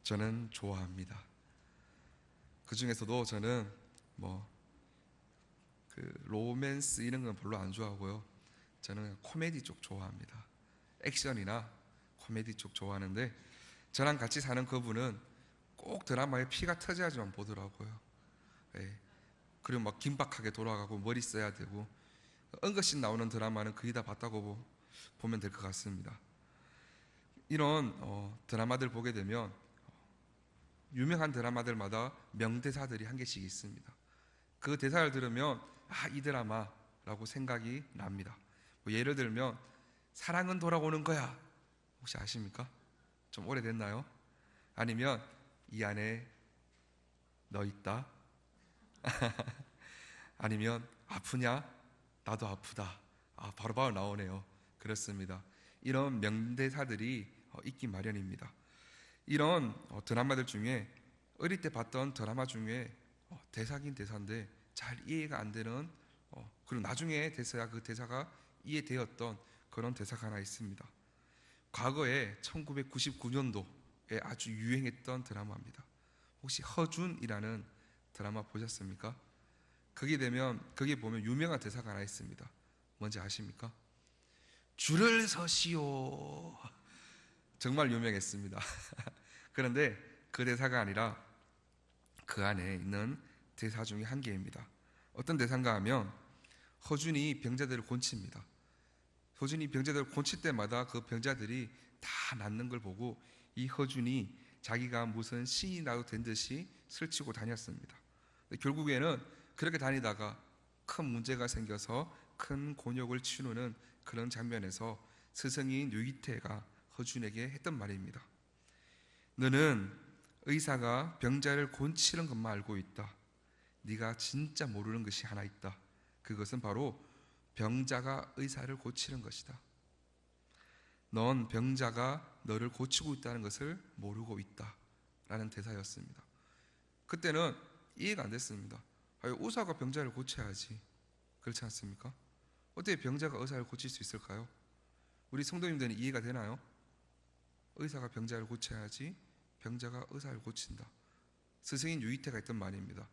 저는 좋아합니다. 그 중에서도 저는 로맨스 이런 건 별로 안 좋아하고요. 저는 코미디 쪽 좋아합니다. 액션이나 코미디 쪽 좋아하는데, 저랑 같이 사는 그분은 꼭 드라마에 피가 터져야지만 보더라고요. 예. 그리고 막 긴박하게 돌아가고 머리 써야 되고 은거씬 나오는 드라마는 거의 다 봤다고 보면 될 것 같습니다. 이런 드라마들 보게 되면 유명한 드라마들마다 명대사들이 한 개씩 있습니다. 그 대사를 들으면 이 드라마라고 생각이 납니다. 예를 들면 사랑은 돌아오는 거야, 혹시 아십니까? 좀 오래됐나요? 아니면 이 안에 너 있다. 아니면 아프냐? 나도 아프다. 바로바로 나오네요. 그렇습니다. 이런 명대사들이 있기 마련입니다. 이런 드라마들 중에 어릴 때 봤던 드라마 중에 대사긴 대사인데 잘 이해가 안 되는, 그리고 나중에 대사야 그 대사가 이해되었던 그런 대사가 하나 있습니다. 과거에 1999년도에 아주 유행했던 드라마입니다. 혹시 허준이라는 드라마 보셨습니까? 거기 보면 유명한 대사가 하나 있습니다. 뭔지 아십니까? 줄을 서시오. 정말 유명했습니다. 그런데 그 대사가 아니라 그 안에 있는 대사 중에 한 개입니다. 어떤 대사인가 하면 허준이 병자들을 곤칩니다. 허준이 병자들을 곤칠 때마다 그 병자들이 다 낫는 걸 보고 이 허준이 자기가 무슨 신이라도 된 듯이 설치고 다녔습니다. 결국에는 그렇게 다니다가 큰 문제가 생겨서 큰 곤욕을 치르는 그런 장면에서 스승인 유이태가 허준에게 했던 말입니다. 너는 의사가 병자를 곤치는 것만 알고 있다. 네가 진짜 모르는 것이 하나 있다. 그것은 바로 병자가 의사를 고치는 것이다. 넌 병자가 너를 고치고 있다는 것을 모르고 있다. 라는 대사였습니다. 그때는 이해가 안 됐습니다. 의사가 병자를 고쳐야지, 그렇지 않습니까? 어떻게 병자가 의사를 고칠 수 있을까요? 우리 성도님들은 이해가 되나요? 의사가 병자를 고쳐야지 병자가 의사를 고친다. 스승인 유이태가 했던 말입니다.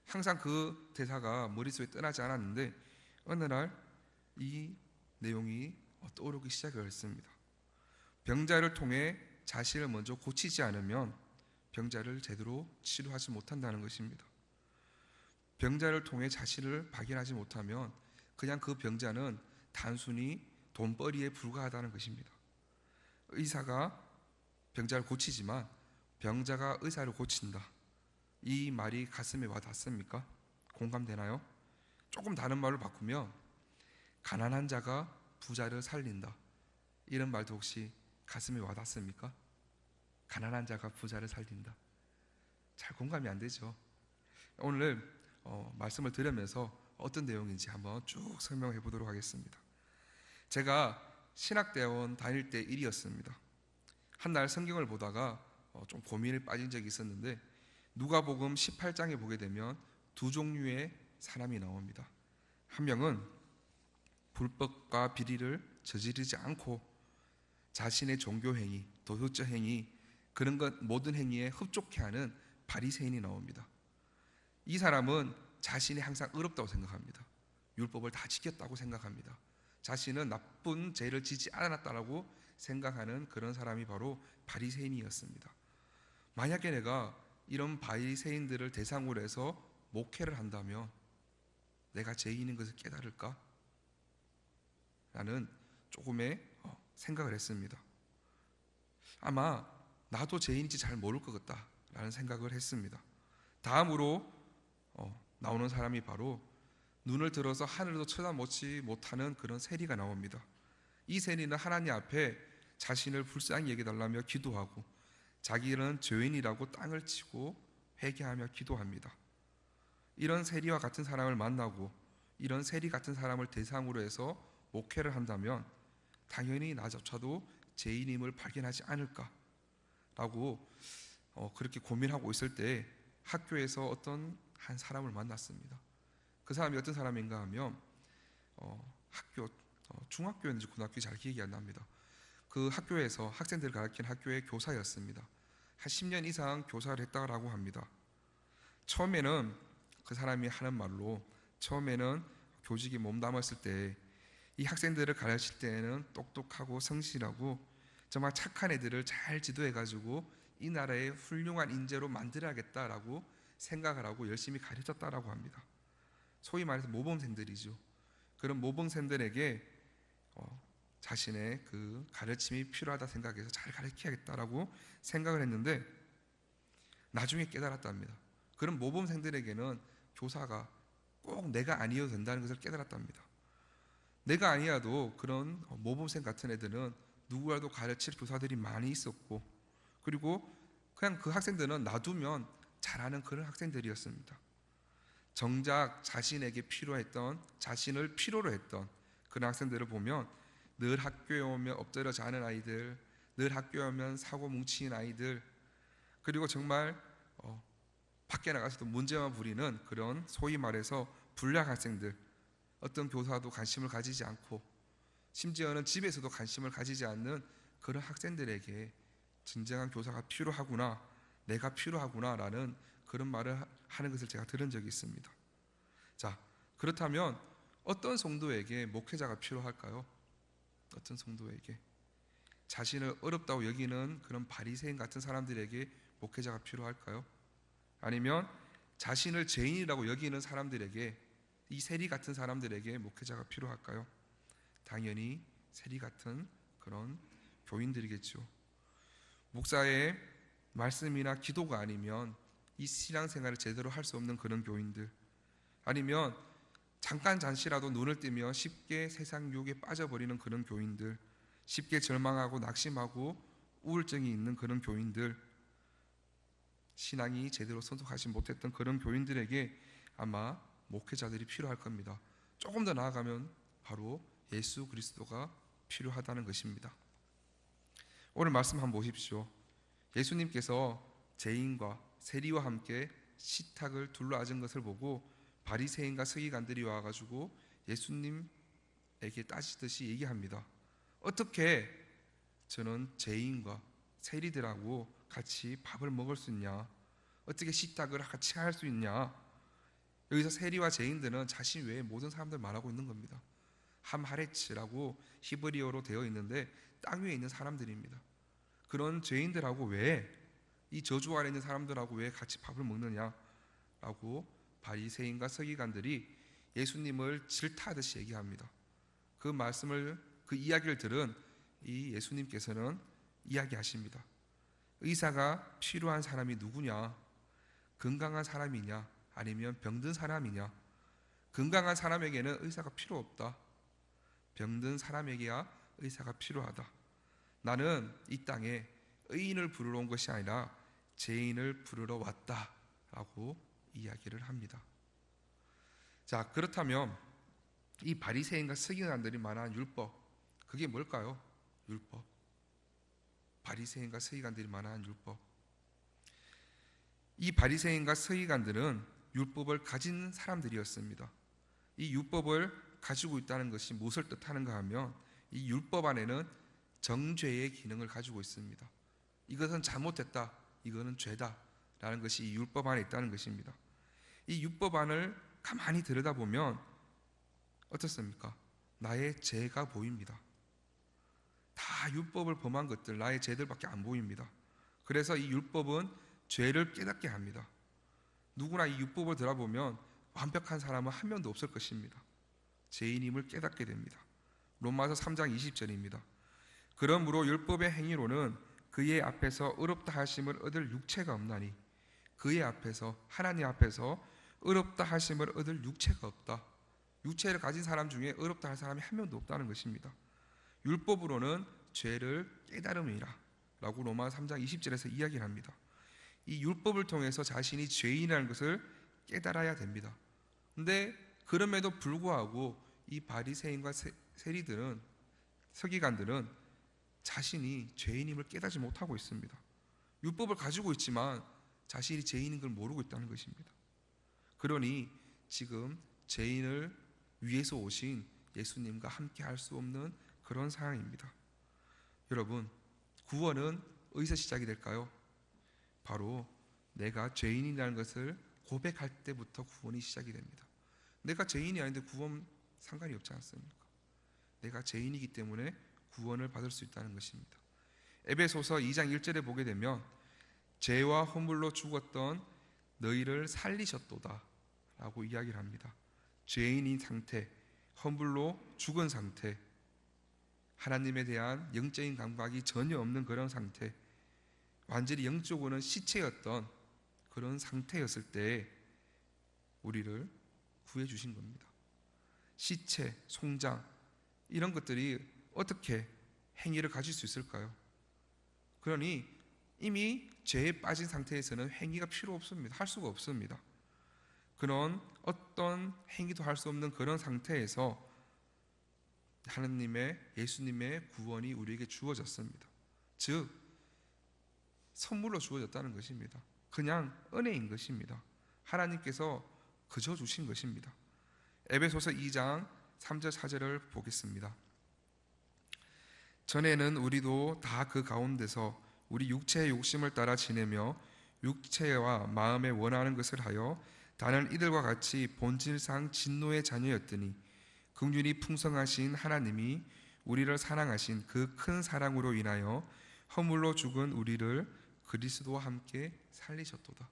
항상 그 대사가 머릿속에 떠나지 않았는데 어느 날 이 내용이 떠오르기 시작을 했습니다. 병자를 통해 자신을 먼저 고치지 않으면 병자를 제대로 치료하지 못한다는 것입니다. 병자를 통해 자신을 발견하지 못하면 그냥 그 병자는 단순히 돈벌이에 불과하다는 것입니다. 의사가 병자를 고치지만 병자가 의사를 고친다. 이 말이 가슴에 와 닿습니까? 공감되나요? 조금 다른 말로 바꾸면 가난한 자가 부자를 살린다. 이런 말도 혹시 가슴에 와 닿습니까? 가난한 자가 부자를 살린다. 잘 공감이 안 되죠. 오늘 말씀을 들으면서 어떤 내용인지 한번 쭉 설명해 보도록 하겠습니다. 제가 신학대원 다닐 때 일이었습니다. 한날 성경을 보다가 좀 고민에 빠진 적이 있었는데 누가복음 18장에 보게 되면 두 종류의 사람이 나옵니다. 한 명은 불법과 비리를 저지르지 않고 자신의 종교 행위, 도덕적 행위, 그런 것 모든 행위에 흡족해하는 바리새인이 나옵니다. 이 사람은 자신이 항상 의롭다고 생각합니다. 율법을 다 지켰다고 생각합니다. 자신은 나쁜 죄를 지지 않았다라고 생각하는 그런 사람이 바로 바리새인이었습니다. 만약에 내가 이런 바리새인들을 대상으로 해서 목회를 한다면 내가 죄인인 것을 깨달을까? 라는 조금의 생각을 했습니다. 아마 나도 죄인인지 잘 모를 것 같다 라는 생각을 했습니다. 다음으로 나오는 사람이 바로 눈을 들어서 하늘도 쳐다보지 못하는 그런 세리가 나옵니다. 이 세리는 하나님 앞에 자신을 불쌍히 여겨달라며 기도하고 자기는 죄인이라고 땅을 치고 회개하며 기도합니다. 이런 세리와 같은 사람을 만나고 이런 세리 같은 사람을 대상으로 해서 목회를 한다면 당연히 나조차도 죄인임을 발견하지 않을까라고 그렇게 고민하고 있을 때 학교에서 어떤 한 사람을 만났습니다. 그 사람이 어떤 사람인가 하면 중학교였는지 고등학교 잘 기억이 안 납니다. 그 학교에서 학생들을 가르치는 학교의 교사였습니다. 한 10년 이상 교사를 했다라고 합니다. 처음에는 그 사람이 하는 말로 처음에는 교직에 몸담았을 때 이 학생들을 가르칠 때에는 똑똑하고 성실하고 정말 착한 애들을 잘 지도해가지고 이 나라의 훌륭한 인재로 만들어야겠다라고 생각을 하고 열심히 가르쳤다라고 합니다. 소위 말해서 모범생들이죠. 그런 모범생들에게 자신의 그 가르침이 필요하다 생각해서 잘 가르쳐야겠다라고 생각을 했는데 나중에 깨달았답니다. 그런 모범생들에게는 교사가 꼭 내가 아니어도 된다는 것을 깨달았답니다. 내가 아니어도 그런 모범생 같은 애들은 누구라도 가르칠 교사들이 많이 있었고, 그리고 그냥 그 학생들은 놔두면 잘하는 그런 학생들이었습니다. 정작 자신에게 필요했던, 자신을 필요로 했던 그런 학생들을 보면 늘 학교에 오면 엎드려 자는 아이들, 늘 학교에 오면 사고 뭉친 아이들, 그리고 정말 밖에 나가서도 문제만 부리는 그런 소위 말해서 불량 학생들, 어떤 교사도 관심을 가지지 않고 심지어는 집에서도 관심을 가지지 않는 그런 학생들에게 진정한 교사가 필요하구나, 내가 필요하구나라는 그런 말을 하는 것을 제가 들은 적이 있습니다. 자, 그렇다면 어떤 성도에게 목회자가 필요할까요? 어떤 성도에게? 자신을 어렵다고 여기는 그런 바리새인 같은 사람들에게 목회자가 필요할까요? 아니면 자신을 죄인이라고 여기는 사람들에게, 이 세리 같은 사람들에게 목회자가 필요할까요? 당연히 세리 같은 그런 교인들이겠죠. 목사의 말씀이나 기도가 아니면 이 신앙생활을 제대로 할 수 없는 그런 교인들, 아니면 잠시라도 눈을 뜨면 쉽게 세상 유혹에 빠져버리는 그런 교인들, 쉽게 절망하고 낙심하고 우울증이 있는 그런 교인들, 신앙이 제대로 성숙하지 못했던 그런 교인들에게 아마 목회자들이 필요할 겁니다. 조금 더 나아가면 바로 예수 그리스도가 필요하다는 것입니다. 오늘 말씀 한번 보십시오. 예수님께서 죄인과 세리와 함께 식탁을 둘러앉은 것을 보고 바리새인과 서기관들이 와가지고 예수님에게 따지듯이 얘기합니다. 어떻게 저는 죄인과 세리들하고 같이 밥을 먹을 수 있냐? 어떻게 식탁을 같이 할 수 있냐? 여기서 세리와 죄인들은 자신 외에 모든 사람들 말하고 있는 겁니다. 함하레츠라고 히브리어로 되어 있는데 땅 위에 있는 사람들입니다. 그런 죄인들하고 왜, 이 저주 아래 있는 사람들하고 왜 같이 밥을 먹느냐라고 바리새인과 서기관들이 예수님을 질타하듯이 얘기합니다. 그 말씀을, 그 이야기를 들은 이 예수님께서는 이야기하십니다. 의사가 필요한 사람이 누구냐? 건강한 사람이냐? 아니면 병든 사람이냐? 건강한 사람에게는 의사가 필요 없다. 병든 사람에게야 의사가 필요하다. 나는 이 땅에 의인을 부르러 온 것이 아니라 죄인을 부르러 왔다라고 이야기를 합니다. 자, 그렇다면 이 바리새인과 서기관들이 말하는 율법, 그게 뭘까요? 율법. 바리새인과 서기관들이 말하는 율법. 이 바리새인과 서기관들은 율법을 가진 사람들이었습니다. 이 율법을 가지고 있다는 것이 무엇을 뜻하는가 하면 이 율법 안에는 정죄의 기능을 가지고 있습니다. 이것은 잘못했다, 이거는 죄다 라는 것이 이 율법 안에 있다는 것입니다. 이 율법 안을 가만히 들여다보면 어떻습니까? 나의 죄가 보입니다. 다 율법을 범한 것들, 나의 죄들밖에 안 보입니다. 그래서 이 율법은 죄를 깨닫게 합니다. 누구나 이 율법을 들어보면 완벽한 사람은 한 명도 없을 것입니다. 죄인임을 깨닫게 됩니다. 로마서 3장 20절입니다. 그러므로 율법의 행위로는 그의 앞에서 의롭다 하심을 얻을 육체가 없나니, 그의 앞에서, 하나님 앞에서 의롭다 하심을 얻을 육체가 없다. 육체를 가진 사람 중에 의롭다 할 사람이 한 명도 없다는 것입니다. 율법으로는 죄를 깨달음이라 라고 로마 3장 20절에서 이야기를 합니다. 이 율법을 통해서 자신이 죄인이라는 것을 깨달아야 됩니다. 근데 그럼에도 불구하고 이 바리새인과 세리들은, 서기관들은 자신이 죄인임을 깨닫지 못하고 있습니다. 율법을 가지고 있지만 자신이 죄인인 걸 모르고 있다는 것입니다. 그러니 지금 죄인을 위해서 오신 예수님과 함께 할 수 없는 그런 상황입니다. 여러분, 구원은 어디서 시작이 될까요? 바로 내가 죄인이라는 것을 고백할 때부터 구원이 시작이 됩니다. 내가 죄인이 아닌데 구원 상관이 없지 않습니까? 내가 죄인이기 때문에 구원을 받을 수 있다는 것입니다. 에베소서 2장 1절에 보게 되면 죄와 허물로 죽었던 너희를 살리셨도다 라고 이야기를 합니다. 죄인인 상태, 허물로 죽은 상태, 하나님에 대한 영적인 감각이 전혀 없는 그런 상태, 완전히 영적으로는 시체였던 그런 상태였을 때 우리를 구해주신 겁니다. 시체, 송장 이런 것들이 어떻게 행위를 가질 수 있을까요? 그러니 이미 죄에 빠진 상태에서는 행위가 필요 없습니다. 할 수가 없습니다. 그런 어떤 행위도 할 수 없는 그런 상태에서 하나님의 예수님의 구원이 우리에게 주어졌습니다. 즉 선물로 주어졌다는 것입니다. 그냥 은혜인 것입니다. 하나님께서 그저 주신 것입니다. 에베소서 2장 3절 4절을 보겠습니다. 전에는 우리도 다 그 가운데서 우리 육체의 욕심을 따라 지내며 육체와 마음에 원하는 것을 하여 다른 이들과 같이 본질상 진노의 자녀였더니 긍휼이 풍성하신 하나님이 우리를 사랑하신 그 큰 사랑으로 인하여 허물로 죽은 우리를 그리스도와 함께 살리셨도다.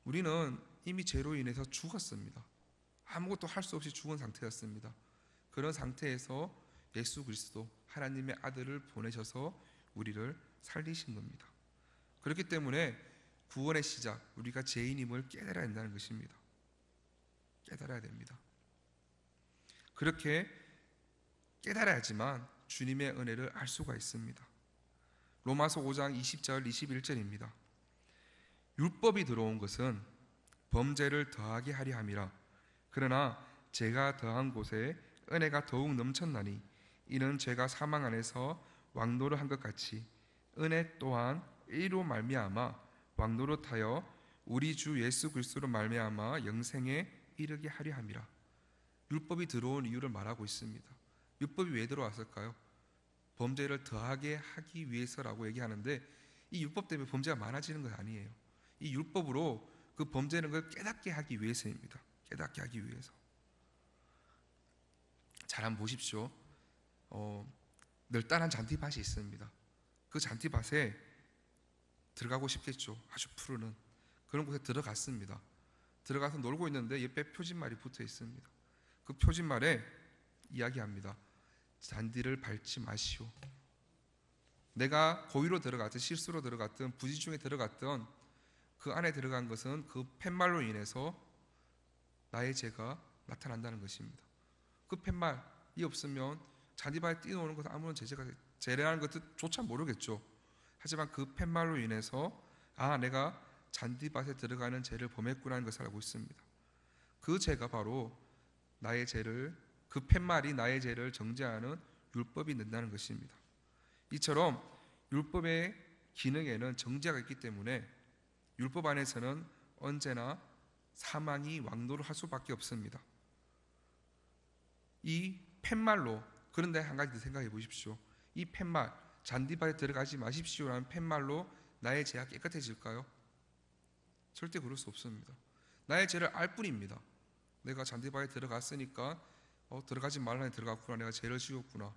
우리는 이미 죄로 인해서 죽었습니다. 아무것도 할 수 없이 죽은 상태였습니다. 그런 상태에서 예수 그리스도 하나님의 아들을 보내셔서 우리를 살리신 겁니다. 그렇기 때문에 구원의 시작, 우리가 죄인임을 깨달아야 한다는 것입니다. 깨달아야 됩니다. 그렇게 깨달아야지만 주님의 은혜를 알 수가 있습니다. 로마서 5장 20절 21절입니다. 율법이 들어온 것은 범죄를 더하게 하려 함이라. 그러나 죄가 더한 곳에 은혜가 더욱 넘쳤나니 이는 죄가 사망 안에서 왕노를 한 것 같이 은혜 또한 의로 말미암아 왕노릇하여 우리 주 예수 그리스도로 말미암아 영생에 이르게 하려 함이라. 율법이 들어온 이유를 말하고 있습니다. 율법이 왜 들어왔을까요? 범죄를 더하게 하기 위해서라고 얘기하는데 이 율법 때문에 범죄가 많아지는 것 아니에요. 이 율법으로 그 범죄는 걸 깨닫게 하기 위해서입니다. 깨닫게 하기 위해서. 잘 한번 보십시오. 널따란 잔디밭이 있습니다. 그 잔디밭에 들어가고 싶겠죠. 아주 푸르는 그런 곳에 들어갔습니다. 들어가서 놀고 있는데 옆에 표진말이 붙어 있습니다. 그 표진말에 이야기합니다. 잔디를 밟지 마시오. 내가 고의로 들어갔든 실수로 들어갔든 부지 중에 들어갔든 그 안에 들어간 것은 그 팻말로 인해서 나의 죄가 나타난다는 것입니다. 그 팻말이 없으면 잔디밭에 뛰어오는 것은 아무런 죄라는 것조차 모르겠죠. 하지만 그 팻말로 인해서 내가 잔디밭에 들어가는 죄를 범했구나는 것을 알고 있습니다. 그 죄가 바로 나의 죄를, 그 팻말이 나의 죄를 정죄하는 율법이 된다는 것입니다. 이처럼 율법의 기능에는 정죄가 있기 때문에 율법 안에서는 언제나 사망이 왕노를 할 수밖에 없습니다. 이 팻말로, 그런데 한 가지 더 생각해 보십시오. 이 팻말, 잔디밭에 들어가지 마십시오라는 팻말로 나의 죄가 깨끗해질까요? 절대 그럴 수 없습니다. 나의 죄를 알 뿐입니다. 내가 잔디밭에 들어갔으니까 들어가지 말라니 들어갔구나, 내가 죄를 지었구나.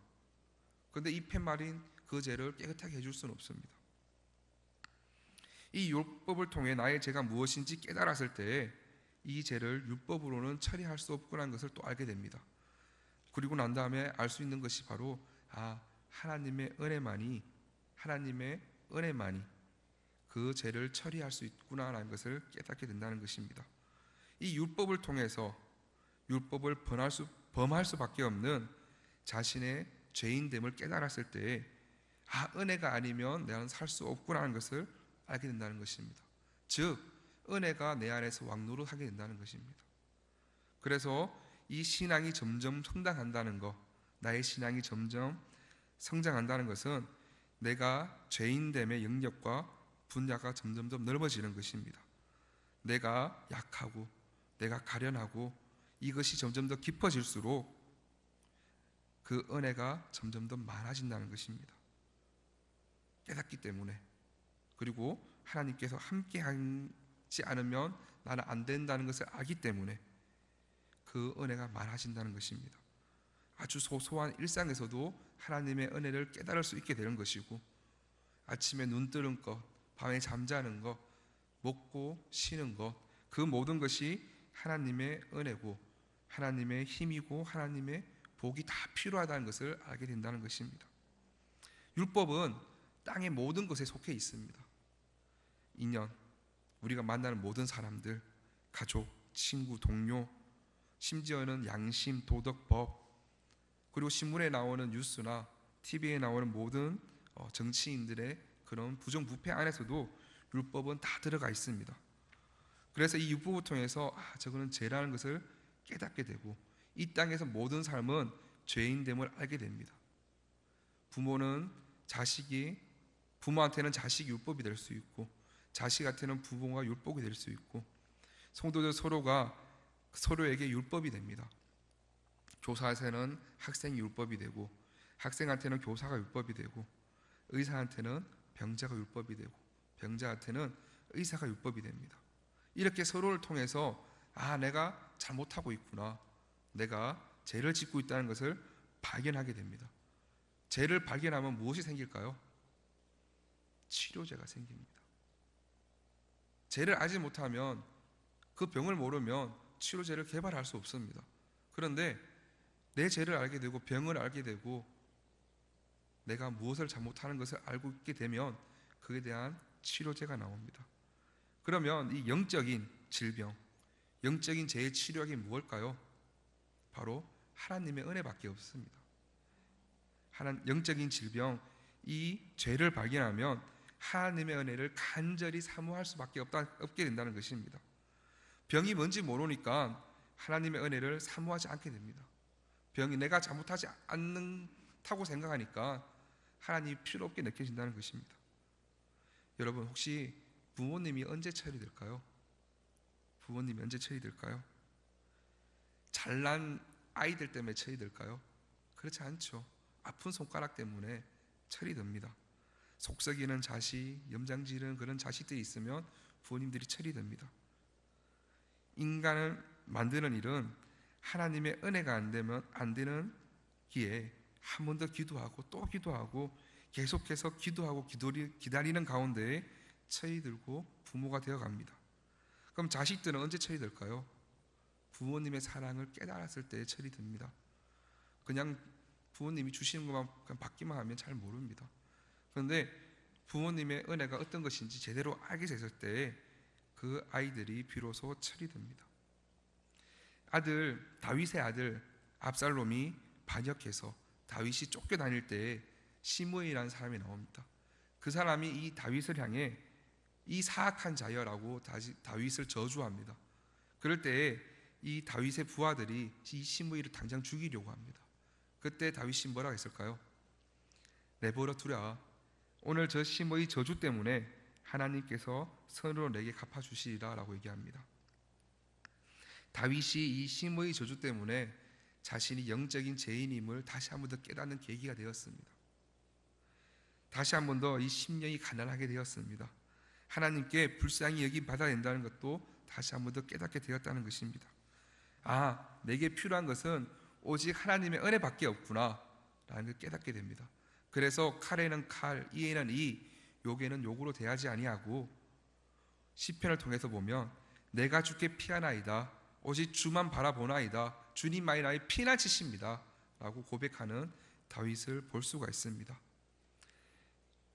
그런데 이 팻말인 그 죄를 깨끗하게 해줄 수는 없습니다. 이 율법을 통해 나의 죄가 무엇인지 깨달았을 때에 이 죄를 율법으로는 처리할 수 없구나는 것을 또 알게 됩니다. 그리고 난 다음에 알 수 있는 것이 바로 하나님의 은혜만이 그 죄를 처리할 수 있구나라는 것을 깨닫게 된다는 것입니다. 이 율법을 통해서 율법을 범할 수밖에 없는 자신의 죄인됨을 깨달았을 때에 은혜가 아니면 나는 살 수 없구나라는 것을 알게 된다는 것입니다. 즉 은혜가 내 안에서 왕노릇하게 된다는 것입니다. 그래서 이 신앙이 점점 성장한다는 것, 나의 신앙이 점점 성장한다는 것은 내가 죄인됨의 영역과 분야가 점점 넓어지는 것입니다. 내가 약하고 내가 가련하고 이것이 점점 더 깊어질수록 그 은혜가 점점 더 많아진다는 것입니다. 깨닫기 때문에. 그리고 하나님께서 함께 하지 않으면 나는 안 된다는 것을 알기 때문에 그 은혜가 많아진다는 것입니다. 아주 소소한 일상에서도 하나님의 은혜를 깨달을 수 있게 되는 것이고, 아침에 눈 뜨는 것, 밤에 잠자는 것, 먹고 쉬는 것, 그 모든 것이 하나님의 은혜고 하나님의 힘이고 하나님의 복이 다 필요하다는 것을 알게 된다는 것입니다. 율법은 땅의 모든 것에 속해 있습니다. 인연, 우리가 만나는 모든 사람들, 가족, 친구, 동료, 심지어는 양심, 도덕, 법, 그리고 신문에 나오는 뉴스나 TV에 나오는 모든 정치인들의 그런 부정부패 안에서도 율법은 다 들어가 있습니다. 그래서 이 율법을 통해서 저거는 죄라는 것을 깨닫게 되고, 이 땅에서 모든 삶은 죄인됨을 알게 됩니다. 부모한테는 자식이 율법이 될 수 있고, 자식한테는 부모가 율법이 될 수 있고, 성도들 서로가 서로에게 율법이 됩니다. 교사한테는 학생이 율법이 되고, 학생한테는 교사가 율법이 되고, 의사한테는 병자가 율법이 되고, 병자한테는 의사가 율법이 됩니다. 이렇게 서로를 통해서 내가 잘못하고 있구나, 내가 죄를 짓고 있다는 것을 발견하게 됩니다. 죄를 발견하면 무엇이 생길까요? 치료제가 생깁니다. 죄를 알지 못하면, 그 병을 모르면 치료제를 개발할 수 없습니다. 그런데 내 죄를 알게 되고 병을 알게 되고 내가 무엇을 잘못하는 것을 알고 있게 되면 그에 대한 치료제가 나옵니다. 그러면 이 영적인 질병, 영적인 죄의 치료약이 무엇일까요? 바로 하나님의 은혜밖에 없습니다. 영적인 질병, 이 죄를 발견하면 하나님의 은혜를 간절히 사모할 수밖에 없게 된다는 것입니다. 병이 뭔지 모르니까 하나님의 은혜를 사모하지 않게 됩니다. 병이 내가 잘못하지 않는다고 생각하니까 하나님이 필요 없게 느껴진다는 것입니다. 여러분, 혹시 부모님이 언제 처리될까요? 부모님이 언제 처리될까요? 잘난 아이들 때문에 처리될까요? 그렇지 않죠. 아픈 손가락 때문에 처리됩니다. 속썩이는 자식, 염장지르는 그런 자식들이 있으면 부모님들이 처리됩니다. 인간을 만드는 일은 하나님의 은혜가 안 되면 안 되는 기에 한 번 더 기도하고 또 기도하고 계속해서 기도하고 기다리는 가운데에 처리들고 부모가 되어갑니다. 그럼 자식들은 언제 처리될까요? 부모님의 사랑을 깨달았을 때 처리됩니다. 그냥 부모님이 주시는 것만 그냥 받기만 하면 잘 모릅니다. 그런데 부모님의 은혜가 어떤 것인지 제대로 알게 됐을 때 그 아이들이 비로소 처리됩니다. 다윗의 아들 압살롬이 반역해서 다윗이 쫓겨다닐 때 시므이라는 사람이 나옵니다. 그 사람이 이 다윗을 향해 이 사악한 자여라고 다윗을 저주합니다. 그럴 때에 이 다윗의 부하들이 이 시므이를 당장 죽이려고 합니다. 그때 다윗이 뭐라고 했을까요? 내버려 두라. 오늘 저 시므이 저주 때문에 하나님께서 선으로 내게 갚아주시리라 라고 얘기합니다. 다윗이 이 시므이 저주 때문에 자신이 영적인 죄인임을 다시 한 번 더 깨닫는 계기가 되었습니다. 다시 한 번 더 이 심령이 가난하게 되었습니다. 하나님께 불쌍히 여김 받아야 된다는 것도 다시 한 번 더 깨닫게 되었다는 것입니다. 내게 필요한 것은 오직 하나님의 은혜밖에 없구나 라는 걸 깨닫게 됩니다. 그래서 칼에는 칼, 이에는 이, 욕에는 욕으로 대하지 아니하고, 시편을 통해서 보면 내가 주께 피하나이다, 오직 주만 바라보나이다, 주님만이 나의 피난처십니다 라고 고백하는 다윗을 볼 수가 있습니다.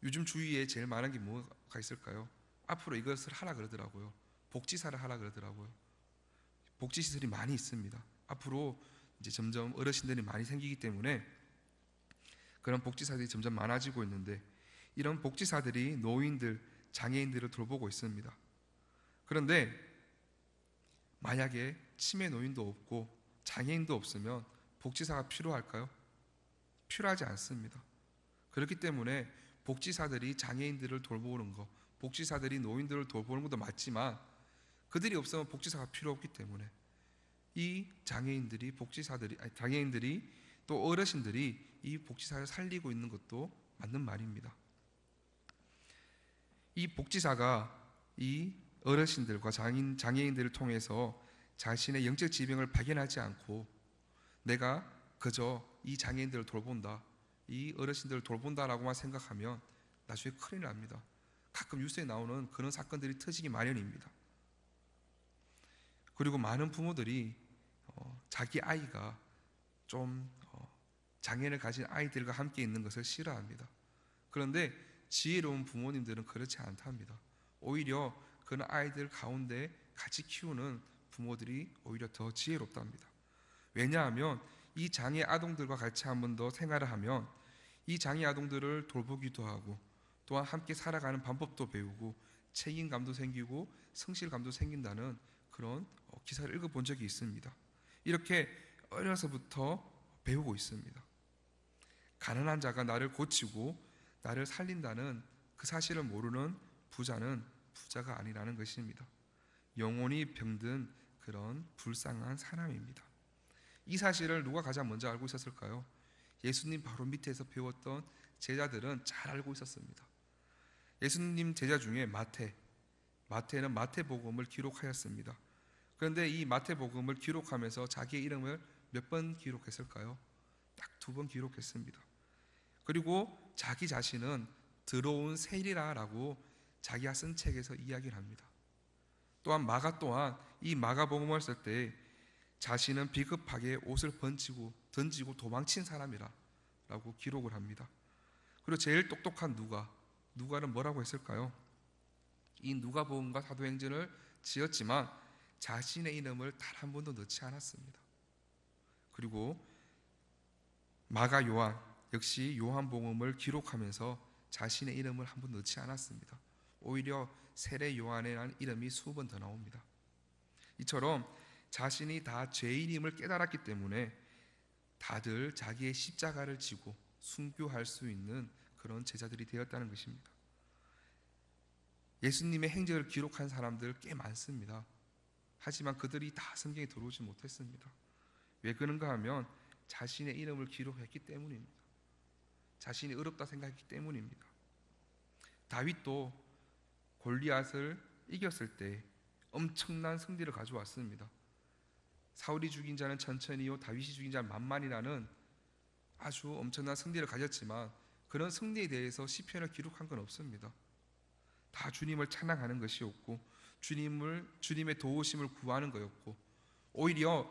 요즘 주위에 제일 많은 게 뭐가 있을까요? 앞으로 이것을 하라 그러더라고요. 복지사를 하라 그러더라고요. 복지시설이 많이 있습니다. 앞으로 이제 점점 어르신들이 많이 생기기 때문에 그런 복지사들이 점점 많아지고 있는데, 이런 복지사들이 노인들, 장애인들을 돌보고 있습니다. 그런데 만약에 치매 노인도 없고 장애인도 없으면 복지사가 필요할까요? 필요하지 않습니다. 그렇기 때문에 복지사들이 장애인들을 돌보는 것, 복지사들이 노인들을 돌보는 것도 맞지만 그들이 없으면 복지사가 필요 없기 때문에 이 장애인들이 또 어르신들이 이 복지사를 살리고 있는 것도 맞는 말입니다. 이 복지사가 이 어르신들과 장애인들을 통해서 자신의 영적 질병을 발견하지 않고 내가 그저 이 장애인들을 돌본다, 이 어르신들을 돌본다라고만 생각하면 나중에 큰일 납니다. 가끔 뉴스에 나오는 그런 사건들이 터지기 마련입니다. 그리고 많은 부모들이 자기 아이가 좀 장애를 가진 아이들과 함께 있는 것을 싫어합니다. 그런데 지혜로운 부모님들은 그렇지 않답니다. 오히려 그런 아이들 가운데 같이 키우는 부모들이 오히려 더 지혜롭답니다. 왜냐하면 이 장애 아동들과 같이 한 번 더 생활을 하면 이 장애 아동들을 돌보기도 하고 또한 함께 살아가는 방법도 배우고 책임감도 생기고 성실감도 생긴다는 그런 기사를 읽어본 적이 있습니다. 이렇게 어려서부터 배우고 있습니다. 가난한 자가 나를 고치고 나를 살린다는 그 사실을 모르는 부자는 부자가 아니라는 것입니다. 영혼이 병든 그런 불쌍한 사람입니다. 이 사실을 누가 가장 먼저 알고 있었을까요? 예수님 바로 밑에서 배웠던 제자들은 잘 알고 있었습니다. 예수님 제자 중에 마태는 마태복음을 기록하였습니다. 그런데 이 마태복음을 기록하면서 자기의 이름을 몇 번 기록했을까요? 딱 2번 기록했습니다. 그리고 자기 자신은 들어온 세리라라고 자기가 쓴 책에서 이야기를 합니다. 또한 마가 또한 이 마가복음을 쓸 때 자신은 비겁하게 옷을 던지고 도망친 사람이라 라고 기록을 합니다. 그리고 제일 똑똑한 누가는 뭐라고 했을까요? 이 누가복음과 사도행전을 지었지만 자신의 이름을 단 한 번도 넣지 않았습니다. 그리고 마가 요한 역시 요한복음을 기록하면서 자신의 이름을 한 번 넣지 않았습니다. 오히려 세례 요한이라는 이름이 수번 더 나옵니다. 이처럼 자신이 다 죄인임을 깨달았기 때문에 다들 자기의 십자가를 지고 순교할 수 있는 그런 제자들이 되었다는 것입니다. 예수님의 행적을 기록한 사람들 꽤 많습니다. 하지만 그들이 다 성경에 들어오지 못했습니다. 왜 그런가 하면 자신의 이름을 기록했기 때문입니다. 자신이 어렵다 생각했기 때문입니다. 다윗도 골리앗을 이겼을 때 엄청난 승리를 가져왔습니다. 사울이 죽인 자는 천천히요 다윗이 죽인 자는 만만이라는 아주 엄청난 승리를 가졌지만 그런 승리에 대해서 시편을 기록한 건 없습니다. 다 주님을 찬양하는 것이었고 주님의 도우심을 구하는 거였고 오히려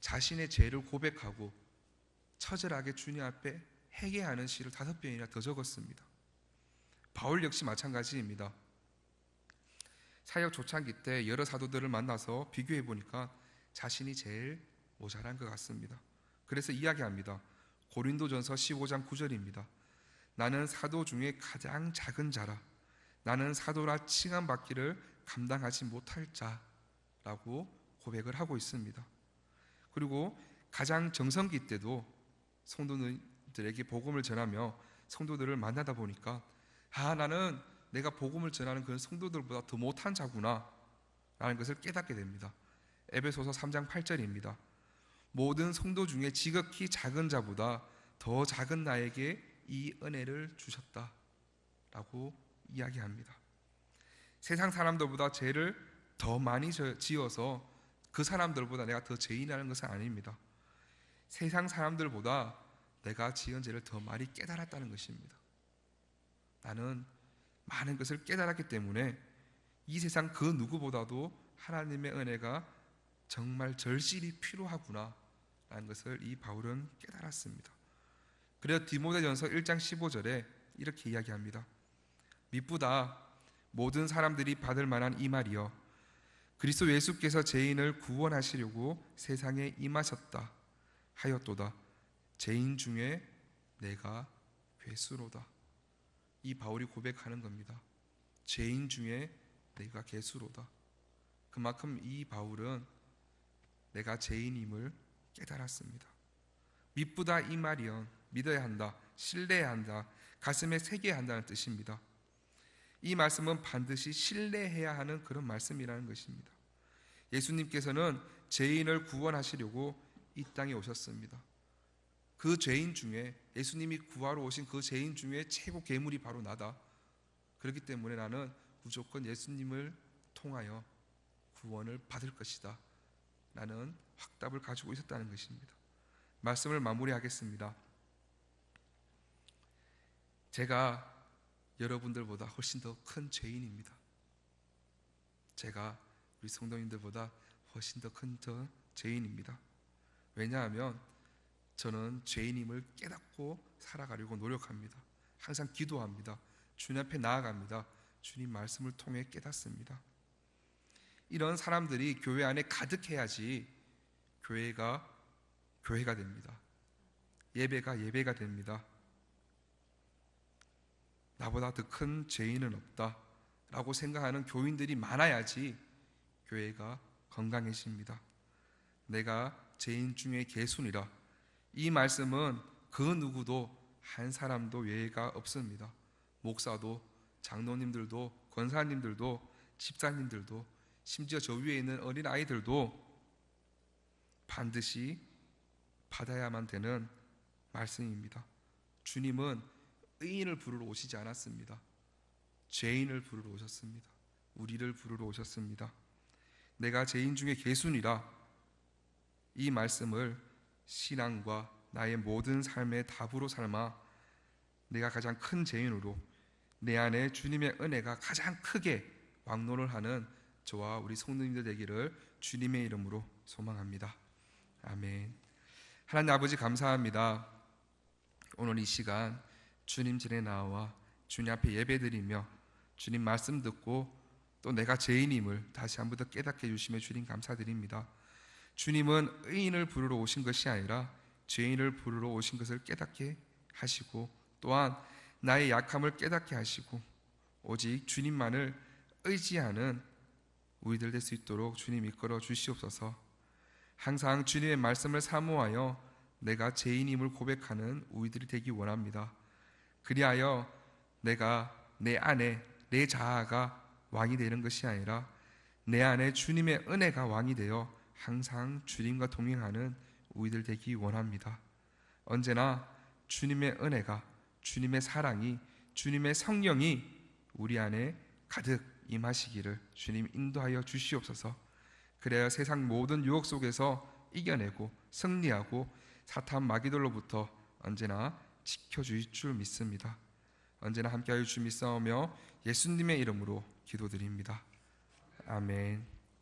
자신의 죄를 고백하고 처절하게 주님 앞에 회개하는 시를 5편이나 더 적었습니다. 바울 역시 마찬가지입니다. 사역 초창기 때 여러 사도들을 만나서 비교해 보니까 자신이 제일 모자란 것 같습니다. 그래서 이야기합니다. 고린도전서 15장 9절입니다. 나는 사도 중에 가장 작은 자라. 나는 사도라 칭함받기를 감당하지 못할 자라고 고백을 하고 있습니다. 그리고 가장 정성기 때도 성도들에게 복음을 전하며 성도들을 만나다 보니까 나는 내가 복음을 전하는 그런 성도들보다 더 못한 자구나 라는 것을 깨닫게 됩니다. 에베소서 3장 8절입니다. 모든 성도 중에 지극히 작은 자보다 더 작은 나에게 이 은혜를 주셨다 라고 이야기합니다. 세상 사람들보다 죄를 더 많이 지어서 그 사람들보다 내가 더 죄인이라는 것은 아닙니다. 세상 사람들보다 내가 지은 죄를 더 많이 깨달았다는 것입니다. 나는 많은 것을 깨달았기 때문에 이 세상 그 누구보다도 하나님의 은혜가 정말 절실히 필요하구나 라는 것을 이 바울은 깨달았습니다. 그래서 디모데전서 1장 15절에 이렇게 이야기합니다. 미쁘다 모든 사람들이 받을 만한 이 말이여 그리스도 예수께서 죄인을 구원하시려고 세상에 임하셨다 하였도다 죄인 중에 내가 괴수로다. 이 바울이 고백하는 겁니다. 죄인 중에 내가 괴수로다. 그만큼 이 바울은 내가 죄인임을 깨달았습니다. 미쁘다 이 말이연 믿어야 한다, 신뢰해야 한다, 가슴에 새겨야 한다는 뜻입니다. 이 말씀은 반드시 신뢰해야 하는 그런 말씀이라는 것입니다. 예수님께서는 죄인을 구원하시려고 이 땅에 오셨습니다. 그 죄인 중에 예수님이 구하러 오신 그 죄인 중에 최고 괴물이 바로 나다. 그렇기 때문에 나는 무조건 예수님을 통하여 구원을 받을 것이다. 나는 확답을 가지고 있었다는 것입니다. 말씀을 마무리하겠습니다. 제가 여러분들보다 훨씬 더 큰 죄인입니다. 제가 우리 성도님들보다 훨씬 더 큰 죄인입니다. 왜냐하면 저는 죄인임을 깨닫고 살아가려고 노력합니다. 항상 기도합니다. 주님 앞에 나아갑니다. 주님 말씀을 통해 깨닫습니다. 이런 사람들이 교회 안에 가득해야지 교회가 됩니다. 예배가 됩니다. 나보다 더 큰 죄인은 없다 라고 생각하는 교인들이 많아야지 교회가 건강해집니다. 내가 죄인 중에 개순이라, 이 말씀은 그 누구도 한 사람도 예외가 없습니다. 목사도, 장로님들도, 권사님들도, 집사님들도, 심지어 저 위에 있는 어린 아이들도 반드시 받아야만 되는 말씀입니다. 주님은 의인을 부르러 오시지 않았습니다. 죄인을 부르러 오셨습니다. 우리를 부르러 오셨습니다. 내가 죄인 중에 개순이라, 이 말씀을 신앙과 나의 모든 삶의 답으로 삼아 내가 가장 큰 죄인으로 내 안에 주님의 은혜가 가장 크게 왕노를 하는 저와 우리 성도님들 되기를 주님의 이름으로 소망합니다. 아멘. 하나님 아버지 감사합니다. 오늘 이 시간 주님 전에 나와 주님 앞에 예배드리며 주님 말씀 듣고 또 내가 죄인임을 다시 한 번 더 깨닫게 해주시며 주님 감사드립니다. 주님은 의인을 부르러 오신 것이 아니라 죄인을 부르러 오신 것을 깨닫게 하시고, 또한 나의 약함을 깨닫게 하시고, 오직 주님만을 의지하는 우리들 될 수 있도록 주님 이끌어 주시옵소서. 항상 주님의 말씀을 사모하여 내가 죄인임을 고백하는 우리들이 되기 원합니다. 그리하여 내가 내 안에 내 자아가 왕이 되는 것이 아니라 내 안에 주님의 은혜가 왕이 되어 항상 주님과 동행하는 우리들 되기 원합니다. 언제나 주님의 은혜가, 주님의 사랑이, 주님의 성령이 우리 안에 가득 임하시기를 주님 인도하여 주시옵소서. 그래야 세상 모든 유혹 속에서 이겨내고 승리하고 사탄 마귀들로부터 언제나 지켜주실 줄 믿습니다. 언제나 함께하여 주 믿사오며 예수님의 이름으로 기도드립니다. 아멘.